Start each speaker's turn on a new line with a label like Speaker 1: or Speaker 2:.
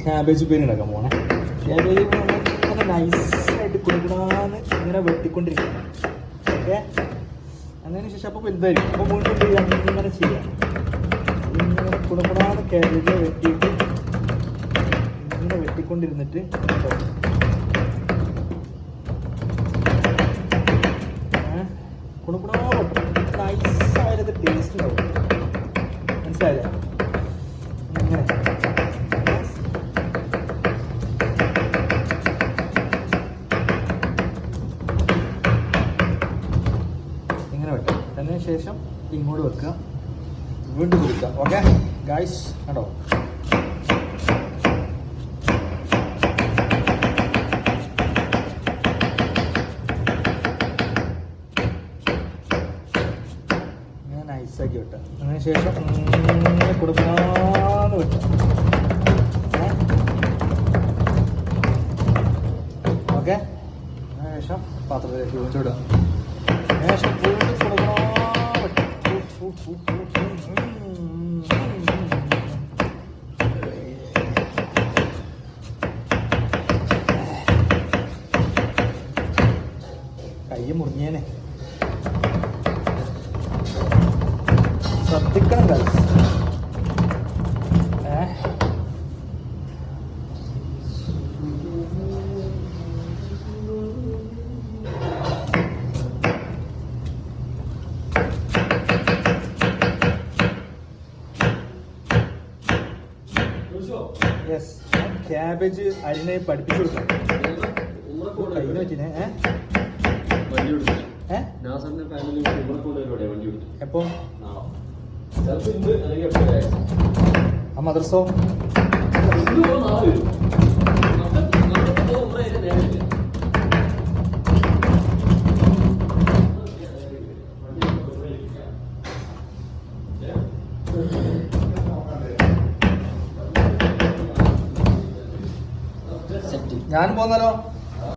Speaker 1: Cabbage ഉപ്പേരി ഉണ്ടാക്കാൻ പോകണേ. ക്യാബേജ് ഇങ്ങനെ നൈസായിട്ട് കൊടുക്കണമെന്ന് ഇങ്ങനെ വെട്ടിക്കൊണ്ടിരിക്കണം. ഓക്കെ, അതിന് ശേഷം അപ്പോൾ വലുതായിരിക്കും. അപ്പോൾ വീണ്ടും ഇങ്ങനെ ചെയ്യാം. ഇങ്ങനെ കുടകുടാന്ന് ക്യാബേജ് വെട്ടിയിട്ട് ഇങ്ങനെ വെട്ടിക്കൊണ്ടിരുന്നിട്ട് കുടകുടാ വെട്ടണം. നൈസായത് ടേസ്റ്റ് ഉണ്ടാവും. മനസ്സിലായില്ലേ? ഇങ്ങനെ ഇങ്ങനെ വെക്കാം. അതിനുശേഷം ഇങ്ങോട്ട് വെക്കുക, വീണ്ടും കൊടുക്കുക. ഓക്കെ ഗായ്സ്, കണ്ടോ? ഇങ്ങനെ നൈസാക്കി വെട്ടാം. അതിനുശേഷം ഇങ്ങനെ കൊടുക്കാന്ന് വെട്ടാം. ഓക്കെ, അതിനുശേഷം പാത്രത്തിലേക്ക് വീണ്ടും ഇടാം. അതിനുശേഷം വീണ്ടും കൊടുക്കണം. കൈ മുറിഞ്ഞേനെ, ശ്രദ്ധിക്കണം ഗൈസ്. യെസ്, ക്യാബേജ് അരിനെ പഠിപ്പിച്ചു കൊടുക്കാം. കയ്യിന് പറ്റിനെ. എപ്പോ ആ മദ്രസോ? ഞാൻ പോന്നാലോ?